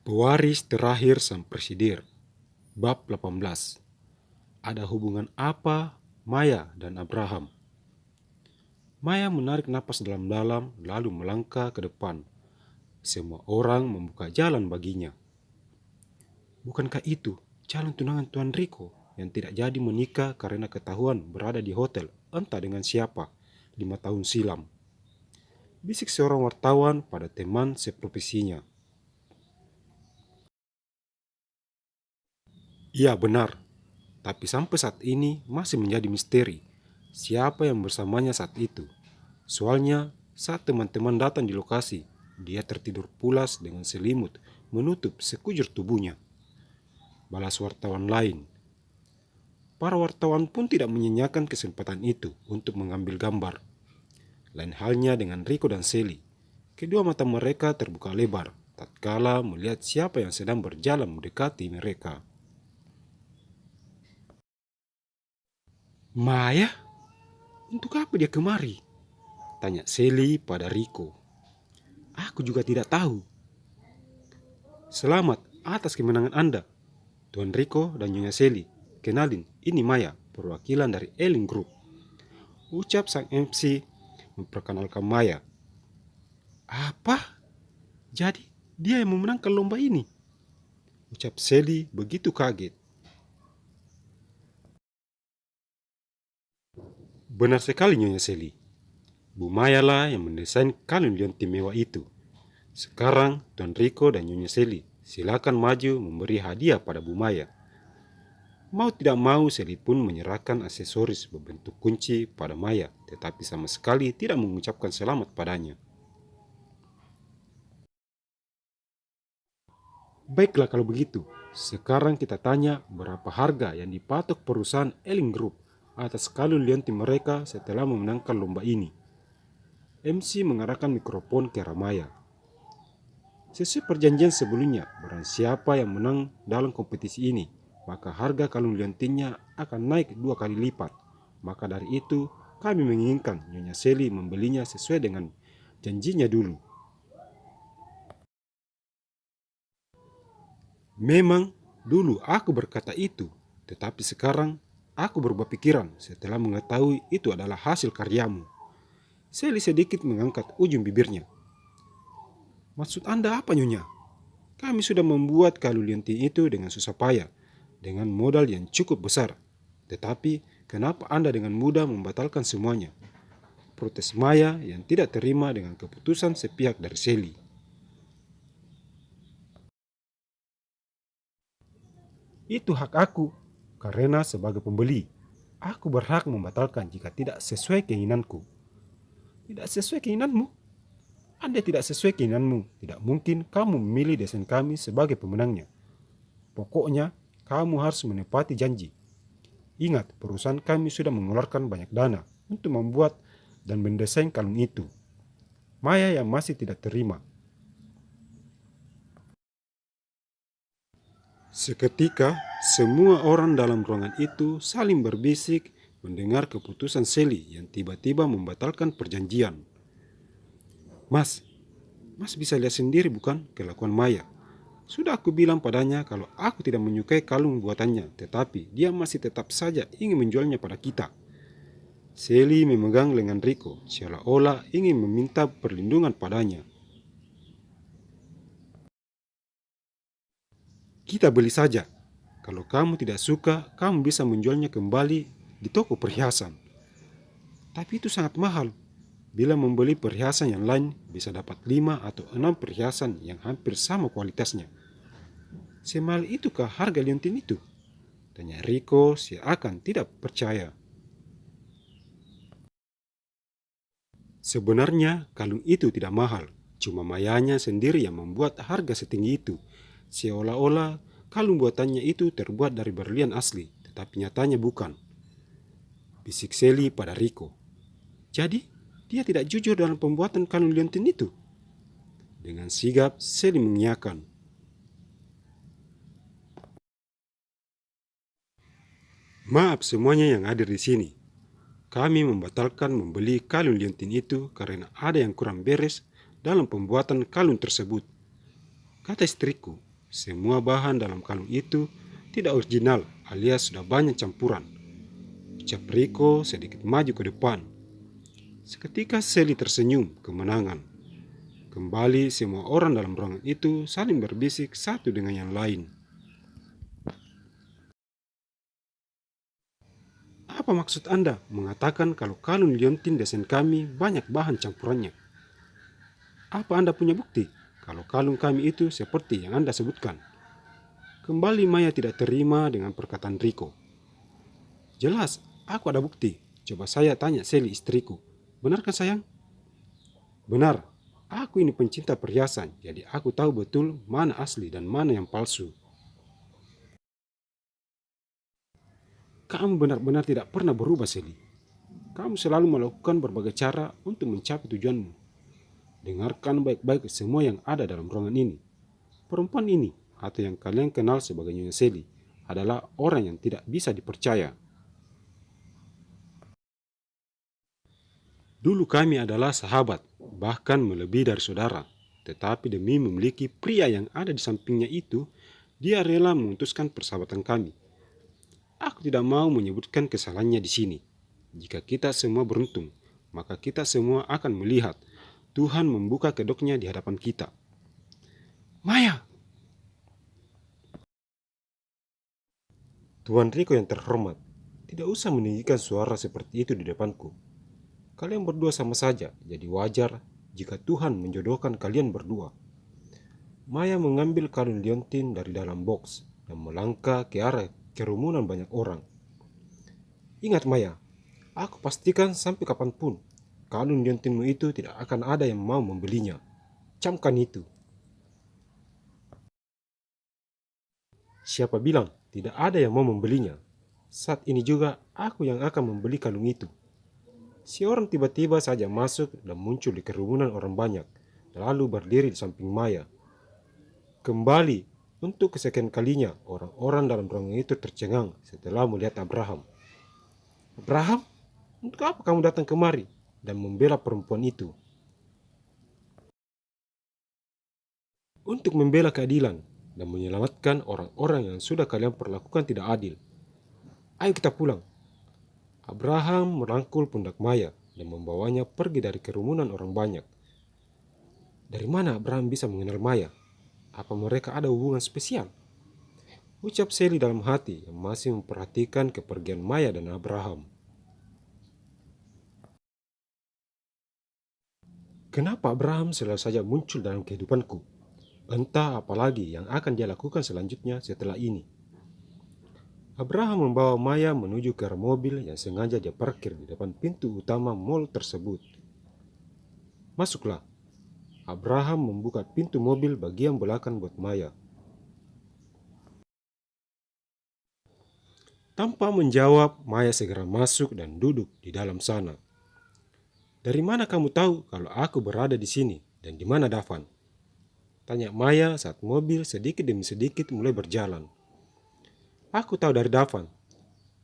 Pewaris terakhir sang presiden. Bab 18. Ada hubungan apa Maya dan Abraham? Maya menarik napas dalam-dalam lalu melangkah ke depan. Semua orang membuka jalan baginya. Bukankah itu calon tunangan Tuan Rico yang tidak jadi menikah karena ketahuan berada di hotel entah dengan siapa 5 tahun silam? Bisik seorang wartawan pada teman seprofesinya. Iya benar, tapi sampai saat ini masih menjadi misteri siapa yang bersamanya saat itu. Soalnya saat teman-teman datang di lokasi, dia tertidur pulas dengan selimut menutup sekujur tubuhnya. Balas wartawan lain. Para wartawan pun tidak menyanyikan kesempatan itu untuk mengambil gambar. Lain halnya dengan Rico dan Sally. Kedua mata mereka terbuka lebar tatkala melihat siapa yang sedang berjalan mendekati mereka. Maya? Untuk apa dia kemari? Tanya Sally pada Rico. Aku juga tidak tahu. Selamat atas kemenangan Anda, Tuan Rico dan Nyonya Sally. Kenalin, ini Maya, perwakilan dari Elling Group. Ucap sang MC memperkenalkan Maya. Apa? Jadi dia yang memenangkan lomba ini? Ucap Sally begitu kaget. Benar sekali Nyonya Sally. Bu Maya lah yang mendesain kalung liontin mewah itu. Sekarang Tuan Rico dan Nyonya Sally silakan maju memberi hadiah pada Bu Maya. Mau tidak mau Sally pun menyerahkan aksesoris berbentuk kunci pada Maya, tetapi sama sekali tidak mengucapkan selamat padanya. Baiklah kalau begitu, sekarang kita tanya berapa harga yang dipatok perusahaan Elling Group atas kalung liontin mereka setelah memenangkan lomba ini. MC mengarahkan mikrofon ke Ramaya. Sesuai perjanjian sebelumnya, barang siapa yang menang dalam kompetisi ini, maka harga kalung liontinnya akan naik 2 kali lipat. Maka dari itu, kami menginginkan Nyonya Sally membelinya sesuai dengan janjinya dulu. Memang dulu aku berkata itu, tetapi sekarang aku berubah pikiran setelah mengetahui itu adalah hasil karyamu. Sally sedikit mengangkat ujung bibirnya. Maksud Anda apa Nyonya? Kami sudah membuat kalung liontin itu dengan susah payah, dengan modal yang cukup besar. Tetapi kenapa Anda dengan mudah membatalkan semuanya? Protes Maya yang tidak terima dengan keputusan sepihak dari Sally. Itu hak aku, karena sebagai pembeli, aku berhak membatalkan jika tidak sesuai keinginanku. Tidak sesuai keinginanmu? Anda tidak sesuai keinginanmu, tidak mungkin kamu memilih desain kami sebagai pemenangnya. Pokoknya, kamu harus menepati janji. Ingat, perusahaan kami sudah mengeluarkan banyak dana untuk membuat dan mendesain kalung itu. Maya yang masih tidak terima. Seketika, semua orang dalam ruangan itu saling berbisik mendengar keputusan Sally yang tiba-tiba membatalkan perjanjian. Mas bisa lihat sendiri bukan kelakuan Maya. Sudah aku bilang padanya kalau aku tidak menyukai kalung buatannya, tetapi dia masih tetap saja ingin menjualnya pada kita. Sally memegang lengan Rico, seolah-olah ingin meminta perlindungan padanya. Kita beli saja. Kalau kamu tidak suka, kamu bisa menjualnya kembali di toko perhiasan. Tapi itu sangat mahal. Bila membeli perhiasan yang lain, bisa dapat 5 atau 6 perhiasan yang hampir sama kualitasnya. Semahal itukah harga liontin itu? Tanya Rico seakan tidak percaya. Sebenarnya kalung itu tidak mahal. Cuma Mayanya sendiri yang membuat harga setinggi itu. Seolah-olah kalung buatannya itu terbuat dari berlian asli, tetapi nyatanya bukan. Bisik Sally pada Rico. Jadi, dia tidak jujur dalam pembuatan kalung liontin itu? Dengan sigap, Sally mengiyakan. Maaf semuanya yang hadir di sini. Kami membatalkan membeli kalung liontin itu karena ada yang kurang beres dalam pembuatan kalung tersebut. Kata istriku, Semua bahan dalam kalung itu tidak original alias sudah banyak campuran. Ucap Rico sedikit maju ke depan. Seketika Sally tersenyum kemenangan. Kembali semua orang dalam ruangan itu saling berbisik satu dengan yang lain. Apa maksud Anda mengatakan kalau kalung liontin desain kami banyak bahan campurannya? Apa Anda punya bukti kalau kalung kami itu seperti yang Anda sebutkan? Kembali Maya tidak terima dengan perkataan Rico. Jelas, aku ada bukti. Coba saya tanya Sally istriku. Benarkah sayang? Benar, aku ini pencinta perhiasan, jadi aku tahu betul mana asli dan mana yang palsu. Kamu benar-benar tidak pernah berubah, Sally. Kamu selalu melakukan berbagai cara untuk mencapai tujuanmu. Dengarkan baik-baik semua yang ada dalam ruangan ini. Perempuan ini, atau yang kalian kenal sebagai Nyonya Sally, adalah orang yang tidak bisa dipercaya. Dulu kami adalah sahabat, bahkan melebihi dari saudara. Tetapi demi memiliki pria yang ada di sampingnya itu, dia rela memutuskan persahabatan kami. Aku tidak mau menyebutkan kesalahannya di sini. Jika kita semua beruntung, maka kita semua akan melihat Tuhan membuka kedoknya di hadapan kita. Maya! Tuan Rico yang terhormat, tidak usah meninggikan suara seperti itu di depanku. Kalian berdua sama saja, jadi wajar jika Tuhan menjodohkan kalian berdua. Maya mengambil kalung liontin dari dalam box dan melangkah ke arah kerumunan banyak orang. Ingat Maya, aku pastikan sampai kapanpun, kalung liontinmu itu tidak akan ada yang mau membelinya. Camkan itu. Siapa bilang tidak ada yang mau membelinya? Saat ini juga aku yang akan membeli kalung itu. Si orang tiba-tiba saja masuk dan muncul di kerumunan orang banyak, lalu berdiri di samping Maya. Kembali, untuk kesekian kalinya, orang-orang dalam ruangan itu tercengang setelah melihat Abraham. Abraham, untuk apa kamu datang kemari dan membela perempuan itu? Untuk membela keadilan dan menyelamatkan orang-orang yang sudah kalian perlakukan tidak adil. Ayo kita pulang. Abraham merangkul pundak Maya dan membawanya pergi dari kerumunan orang banyak. Dari mana Abraham bisa mengenal Maya? Apa mereka ada hubungan spesial? Ucap Sally dalam hati yang masih memperhatikan kepergian Maya dan Abraham. Kenapa Abraham selalu saja muncul dalam kehidupanku? Entah apalagi yang akan dia lakukan selanjutnya setelah ini. Abraham membawa Maya menuju ke arah mobil yang sengaja dia parkir di depan pintu utama mall tersebut. Masuklah. Abraham membuka pintu mobil bagian belakang buat Maya. Tanpa menjawab, Maya segera masuk dan duduk di dalam sana. Dari mana kamu tahu kalau aku berada di sini dan di mana Davan? Tanya Maya saat mobil sedikit demi sedikit mulai berjalan. Aku tahu dari Davan.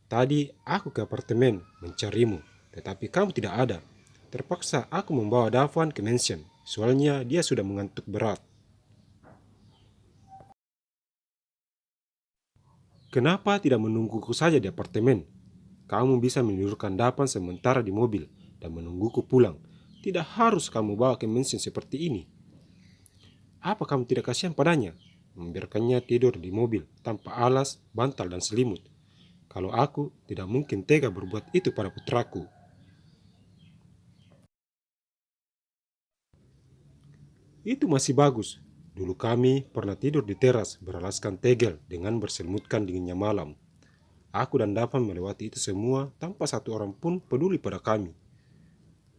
Tadi aku ke apartemen mencarimu, tetapi kamu tidak ada. Terpaksa aku membawa Davan ke mansion, soalnya dia sudah mengantuk berat. Kenapa tidak menungguku saja di apartemen? Kamu bisa menidurkan Davan sementara di mobil dan menungguku pulang. Tidak harus kamu bawa ke mansion seperti ini. Apa kamu tidak kasihan padanya? Membiarkannya tidur di mobil tanpa alas, bantal, dan selimut. Kalau aku tidak mungkin tega berbuat itu pada putraku. Itu masih bagus. Dulu kami pernah tidur di teras beralaskan tegel dengan berselimutkan dinginnya malam. Aku dan Davan melewati itu semua tanpa satu orang pun peduli pada kami.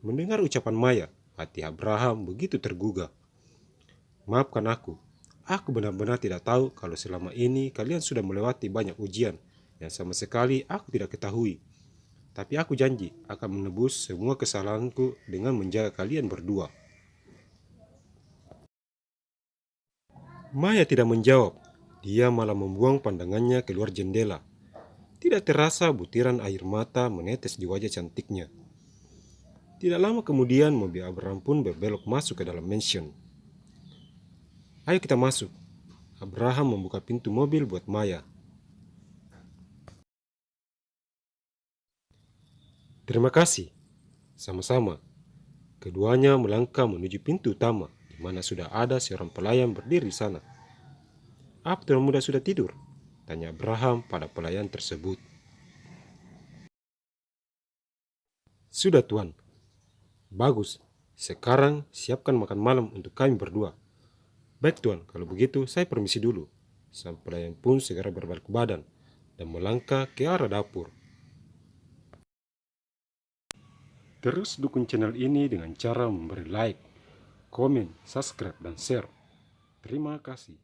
Mendengar ucapan Maya, hati Abraham begitu tergugah. Maafkan aku. Aku benar-benar tidak tahu kalau selama ini kalian sudah melewati banyak ujian yang sama sekali aku tidak ketahui. Tapi aku janji akan menebus semua kesalahanku dengan menjaga kalian berdua. Maya tidak menjawab. Dia malah membuang pandangannya keluar jendela. Tidak terasa butiran air mata menetes di wajah cantiknya. Tidak lama kemudian mobil Abraham pun berbelok masuk ke dalam mansion. Ayo kita masuk. Abraham membuka pintu mobil buat Maya. Terima kasih. Sama-sama. Keduanya melangkah menuju pintu utama, di mana sudah ada seorang pelayan berdiri di sana. "Apa tuan muda sudah tidur?" tanya Abraham pada pelayan tersebut. "Sudah tuan." "Bagus. Sekarang siapkan makan malam untuk kami berdua." "Baik tuan, kalau begitu saya permisi dulu." Sang pelayan pun segera berbalik badan dan melangkah ke arah dapur. Terus dukung channel ini dengan cara memberi like, komen, subscribe, dan share. Terima kasih.